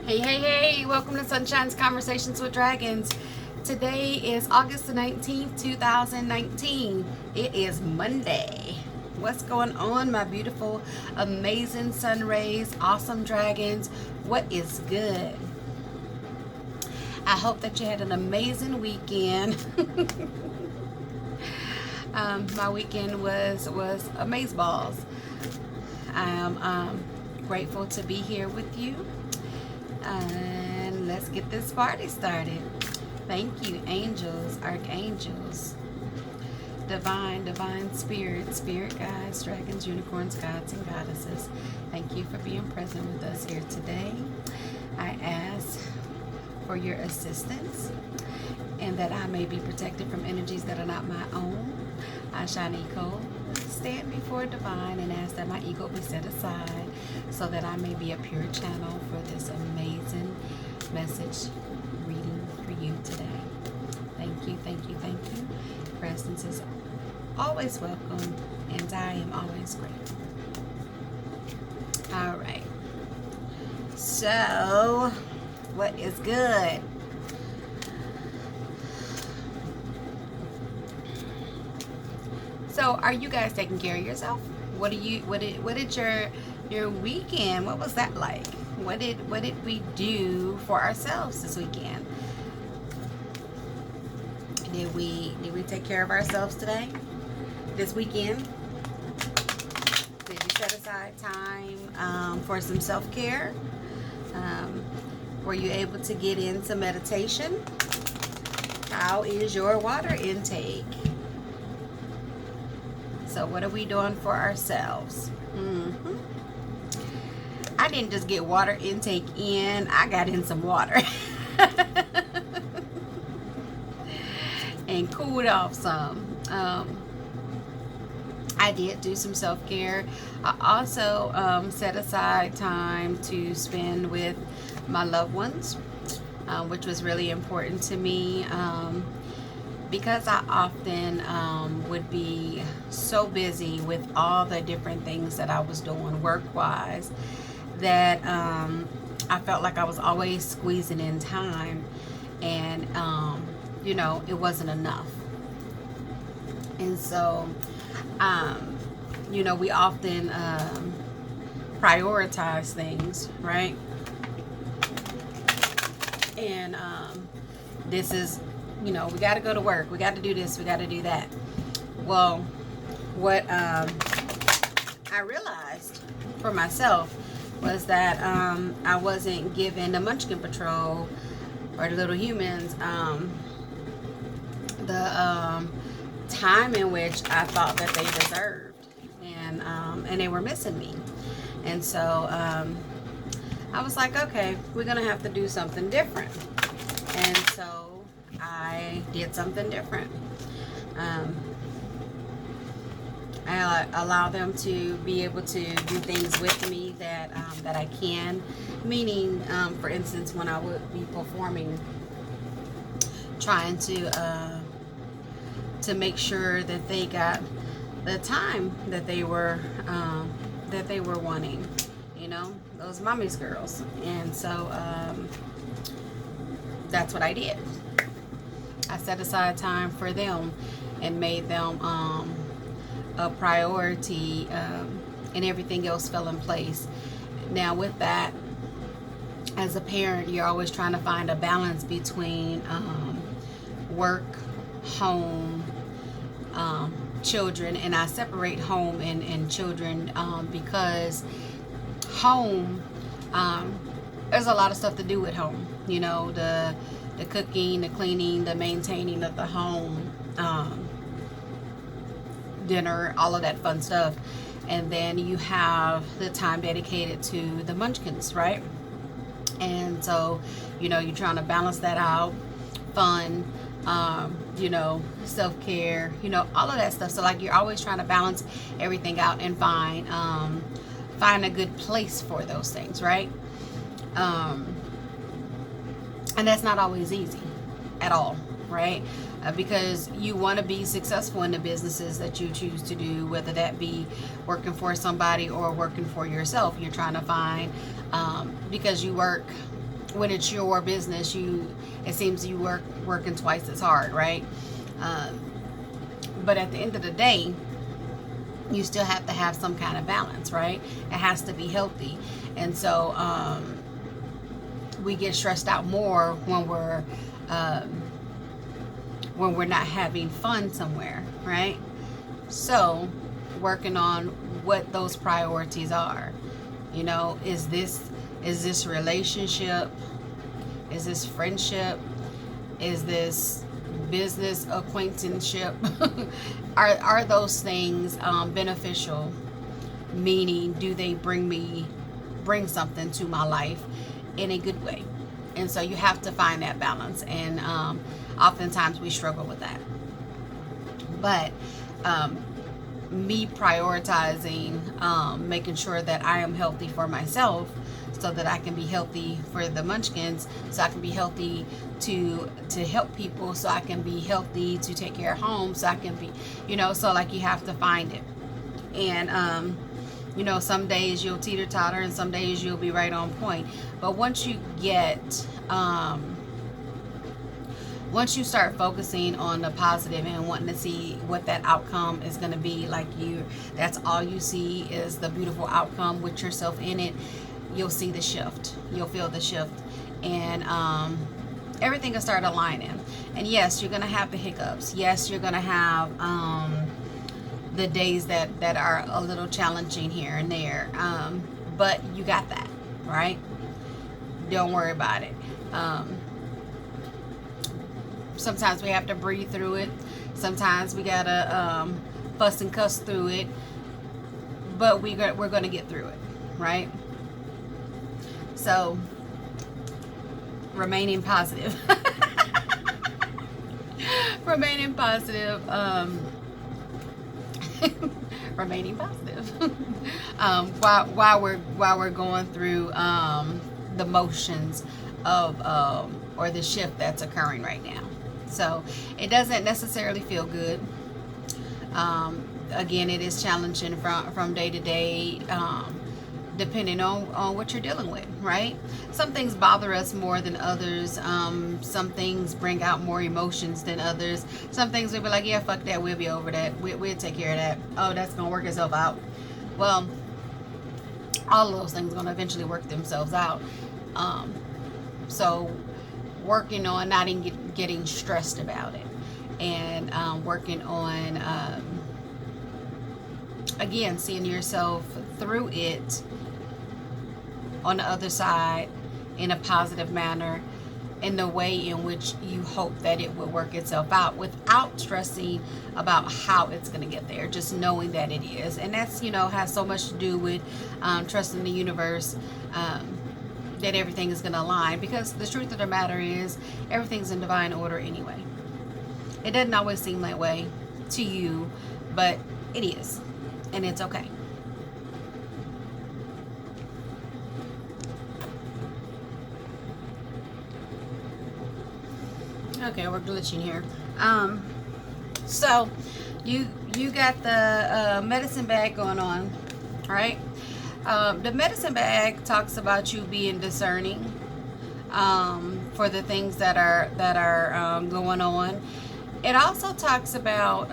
Hey, welcome to Sunshine's Conversations with Dragons. Today is August the 19th, 2019. It is Monday. What's going on, my beautiful, amazing sun rays, awesome dragons? What is good? I hope that you had an amazing weekend. My weekend was amazeballs. I am grateful to be here with you. And let's get this party started. Thank you, angels, archangels, divine spirit guides, dragons, unicorns, gods, and goddesses. Thank you for being present with us here today. I ask for your assistance and that I may be protected from energies that are not my own. I, Shanico, stand before divine and ask that my ego be set aside so that I may be a pure channel for this amazing message reading for you today. Thank you. Presence is always welcome and I am always grateful. All right. So, what is good? So, are you guys taking care of yourself? What did your weekend? What was that like? What did we do for ourselves this weekend? Did we take care of ourselves today? This weekend? Did you set aside time for some self-care? Were you able to get in some meditation? How is your water intake? So what are we doing for ourselves? I didn't just get water intake in, I got in some water. And cooled off some. I did do some self-care. I also set aside time to spend with my loved ones, which was really important to me. Because I often would be so busy with all the different things that I was doing work-wise that I felt like I was always squeezing in time, and it wasn't enough. And so we often prioritize things, right? And this is, we got to go to work, we got to do this, we got to do that. Well, what I realized for myself was that I wasn't giving the Munchkin Patrol or the little humans the time in which I thought that they deserved, and they were missing me. And so I was like, okay, we're gonna have to do something different. And so I did something different. I allow them to be able to do things with me that I can. Meaning, for instance, when I would be performing, trying to make sure that they got the time that they were wanting. Those mommy's girls. And so that's what I did. I set aside time for them and made them a priority, and everything else fell in place. Now with that, as a parent, you're always trying to find a balance between work, home, children, and I separate home and children because home, there's a lot of stuff to do at home. The cooking, the cleaning, the maintaining of the home, dinner, all of that fun stuff. And then you have the time dedicated to the munchkins, right? And so, you're trying to balance that out. Fun, self-care, all of that stuff. So like you're always trying to balance everything out and find a good place for those things, right? And that's not always easy at all, right? Because you want to be successful in the businesses that you choose to do, whether that be working for somebody or working for yourself. You're trying to find, because you work when it's your business, it seems you working twice as hard, right? But at the end of the day, you still have to have some kind of balance, right? It has to be healthy. And so we get stressed out more when we're not having fun somewhere, right? So working on what those priorities are. You know, is this relationship? Is this friendship? Is this business acquaintanceship? Are those things beneficial? Meaning, do they bring something to my life in a good way? And so you have to find that balance, and oftentimes we struggle with that. But me prioritizing making sure that I am healthy for myself, so that I can be healthy for the munchkins, so I can be healthy to help people, so I can be healthy to take care of home, so I can be, so like you have to find it. And some days you'll teeter-totter and some days you'll be right on point. But once you start focusing on the positive and wanting to see what that outcome is going to be, that's all you see is the beautiful outcome with yourself in it, you'll see the shift. You'll feel the shift. And everything will start aligning. And yes, you're going to have the hiccups. Yes, you're going to have the days that are a little challenging here and there. But you got that, right? Don't worry about it. Sometimes we have to breathe through it. Sometimes we gotta fuss and cuss through it. But we're gonna get through it, right? So, remaining positive. Remaining positive. Remaining positive. While we're going through the motions of or the shift that's occurring right now. So it doesn't necessarily feel good. Again, it is challenging from day to day, depending on what you're dealing with, right? Some things bother us more than others. Some things bring out more emotions than others. Some things we'll be like, yeah, fuck that, we'll be over that. We'll take care of that. Oh, that's going to work itself out. Well, all of those things are going to eventually work themselves out. So working on not getting stressed about it, and working on again, seeing yourself through it on the other side in a positive manner, in the way in which you hope that it will work itself out, without stressing about how it's going to get there, just knowing that it is. And that's, has so much to do with trusting the universe, that everything is going to align, because the truth of the matter is everything's in divine order anyway. It doesn't always seem that way to you, but it is, and it's okay. Okay, we're glitching here. So you got the medicine bag going on, right? The medicine bag talks about you being discerning for the things that are going on. It also talks about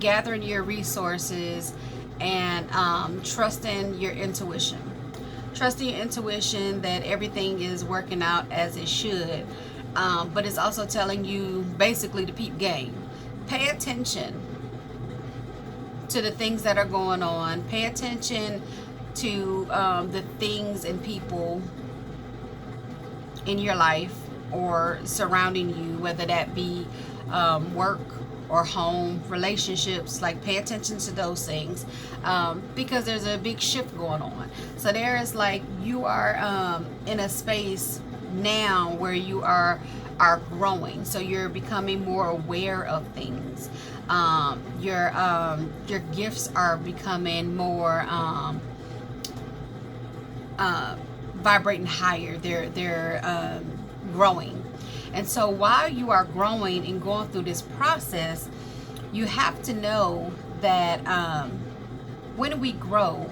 gathering your resources and trusting your intuition. Trusting your intuition that everything is working out as it should. But it's also telling you basically to peep game. Pay attention to the things that are going on. Pay attention to the things and people in your life or surrounding you, whether that be work or home, relationships. Like, pay attention to those things, because there's a big shift going on. So there is, like, you are in a space now where you are growing. So you're becoming more aware of things. Your gifts are becoming more vibrating higher. They're growing. And so while you are growing and going through this process, you have to know that when we grow,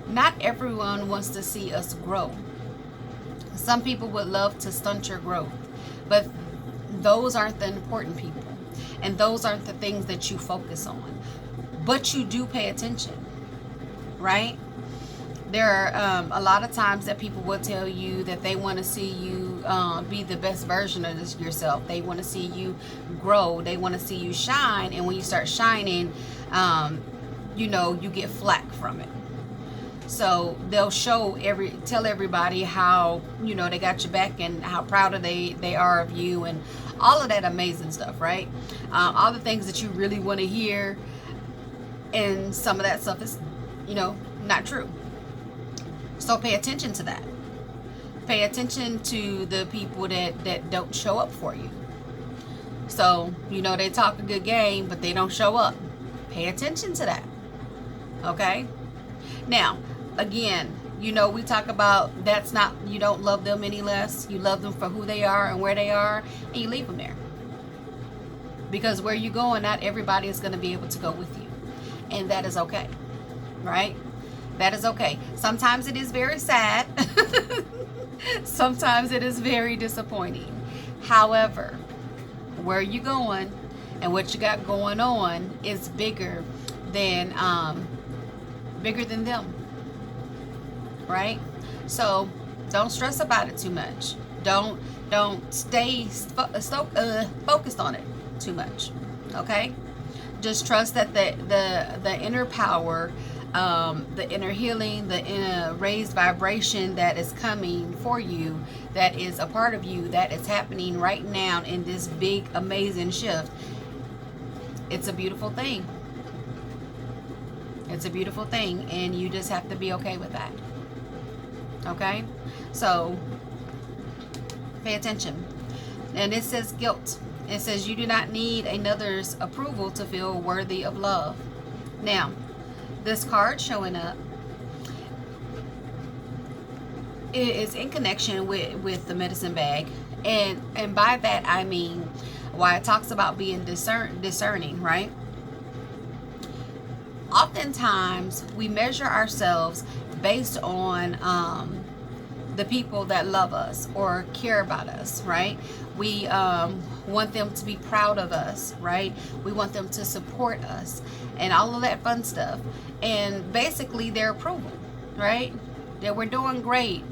Not everyone wants to see us grow. Some people would love to stunt your growth, but those aren't the important people, and those aren't the things that you focus on. But you do pay attention, right? There are a lot of times that people will tell you that they want to see you be the best version of yourself. They want to see you grow. They want to see you shine. And when you start shining, you get flack from it. So they'll tell everybody how, they got your back and how proud they are of you and all of that amazing stuff, right? All the things that you really want to hear. And some of that stuff is, not true. So pay attention to that. Pay attention to the people that don't show up for you. So, they talk a good game, but they don't show up. Pay attention to that. Okay? Now, again, we talk about that's not, you don't love them any less. You love them for who they are and where they are, and you leave them there. Because where you're going, not everybody is going to be able to go with you. And that is okay. Right? That is okay. Sometimes it is very sad. Sometimes it is very disappointing. However, where you're going and what you got going on is bigger than them. Right? So don't stress about it too much. Don't stay focused on it too much. Okay? Just trust that the inner power, the inner healing, the inner raised vibration that is coming for you, that is a part of you, that is happening right now in this big, amazing shift. It's a beautiful thing. It's a beautiful thing, and you just have to be okay with that. Okay? So, pay attention. And it says guilt. It says you do not need another's approval to feel worthy of love. Now, this card showing up is in connection with the medicine bag. And by that I mean, why it talks about being discerning, right? Oftentimes we measure ourselves based on the people that love us or care about us, right? We want them to be proud of us, right? We want them to support us and all of that fun stuff. And basically their approval, right? That we're doing great,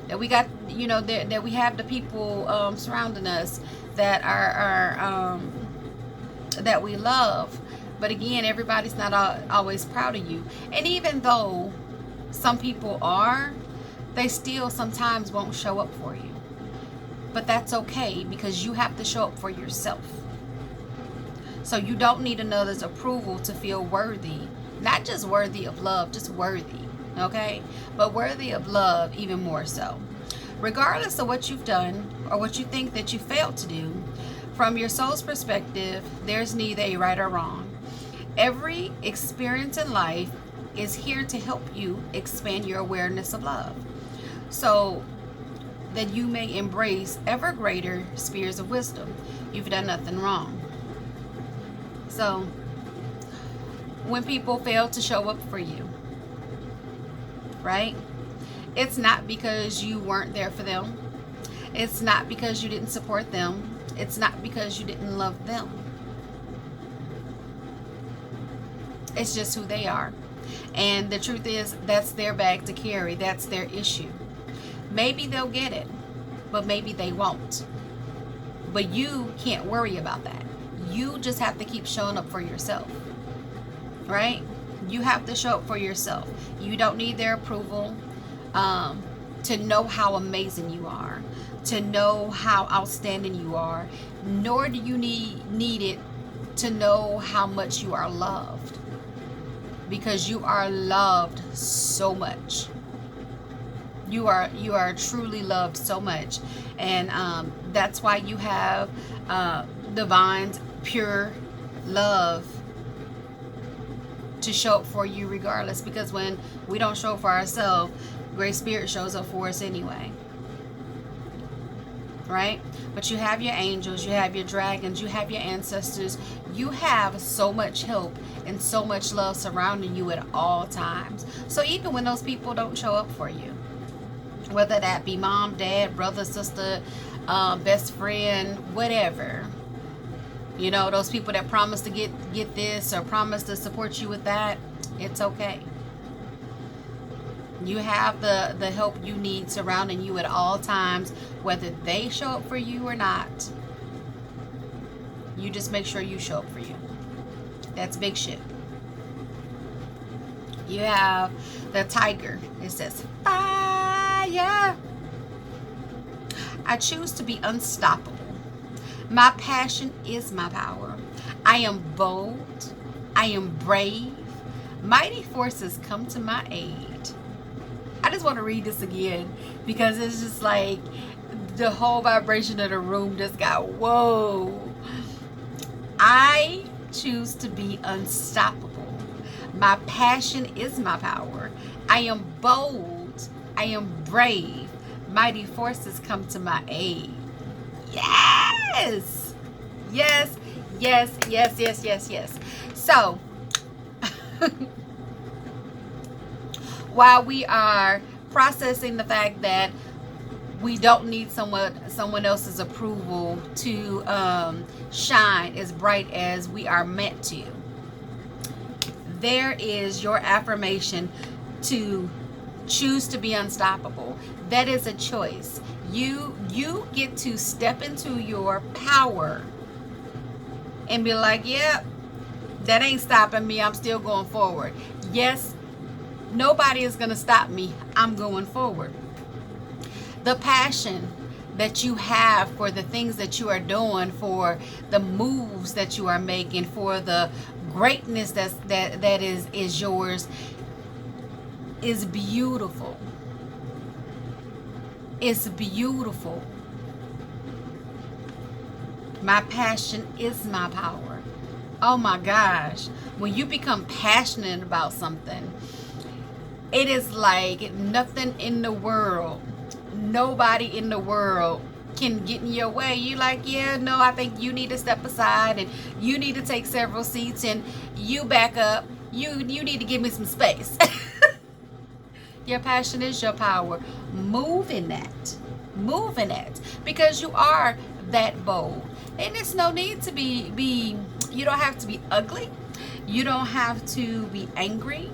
that we got, that we have the people surrounding us that are that we love. But again, everybody's not always proud of you. And even though some people are, they still sometimes won't show up for you. But that's okay, because you have to show up for yourself. So you don't need another's approval to feel worthy. Not just worthy of love, just worthy. Okay? But worthy of love even more so. Regardless of what you've done or what you think that you failed to do, from your soul's perspective, there's neither a right or wrong. Every experience in life is here to help you expand your awareness of love, so that you may embrace ever greater spheres of wisdom. You've done nothing wrong. So when people fail to show up for you, right? It's not because you weren't there for them. It's not because you didn't support them. It's not because you didn't love them. It's just who they are. And the truth is, that's their bag to carry. That's their issue. Maybe they'll get it, but maybe they won't. But you can't worry about that. You just have to keep showing up for yourself. Right? You have to show up for yourself. You don't need their approval to know how amazing you are, to know how outstanding you are, nor do you need it to know how much you are loved. Because you are loved so much. You are truly loved so much. And that's why you have divine, pure love to show up for you regardless. Because when we don't show up for ourselves, Great Spirit shows up for us anyway. right? But you have your angels, you have your dragons, you have your ancestors. You have so much help and so much love surrounding you at all times. So even when those people don't show up for you, whether that be mom, dad, brother, sister, best friend, whatever, you know, those people that promise to get this or promise to support you with that, it's okay. You have the help you need surrounding you at all times, whether they show up for you or not. You just make sure you show up for you. That's big shit. You have the tiger. It says fire. I choose to be unstoppable. My passion is my power. I am bold. I am brave. Mighty forces come to my aid. I just want to read this again because it's just like the whole vibration of the room just got whoa. I choose to be unstoppable. My passion is my power. I am bold. I am brave. Mighty forces come to my aid. Yes! Yes, yes, yes, yes, yes, yes. So, while we are processing the fact that we don't need someone else's approval to shine as bright as we are meant to, there is your affirmation to choose to be unstoppable. That is a choice. You get to step into your power and be like, yep, that ain't stopping me. I'm still going forward. Yes, nobody is going to stop me. I'm going forward. The passion that you have for the things that you are doing, for the moves that you are making, for the greatness that is yours, is beautiful. It's beautiful. My passion is my power. Oh my gosh. When you become passionate about something, it is like nothing in the world, nobody in the world can get in your way. You like, yeah, no, I think you need to step aside and you need to take several seats and you back up. You need to give me some space. Your passion is your power. Move in that. Move in that. Because you are that bold. And it's no need to be you don't have to be ugly. You don't have to be angry.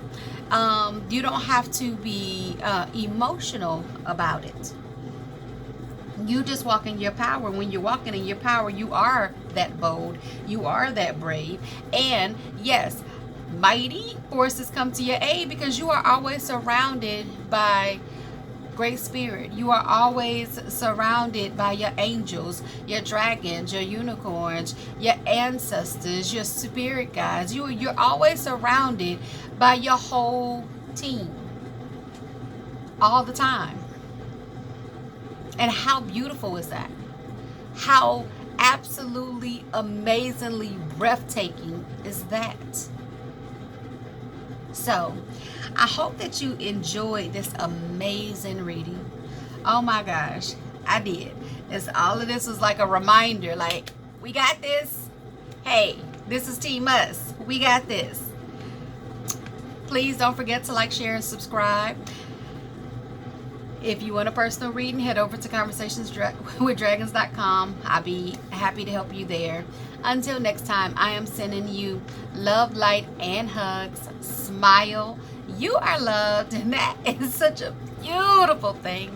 You don't have to be emotional about it. You just walk in your power. When you're walking in your power, you are that bold. You are that brave. And yes, mighty forces come to your aid because you are always surrounded by great spirit. You are always surrounded by your angels, your dragons, your unicorns, your ancestors, your spirit guides. You're always surrounded by your whole team all the time. And how beautiful is that? How absolutely amazingly breathtaking is that? So, I hope that you enjoyed this amazing reading. Oh my gosh, I did. All of this was like a reminder, like, we got this. Hey, this is Team Us. We got this. Please don't forget to like, share, and subscribe. If you want a personal reading, head over to Conversationswithdragons.com. I'll be happy to help you there. Until next time, I am sending you love, light, and hugs. Smile. You are loved, and that is such a beautiful thing.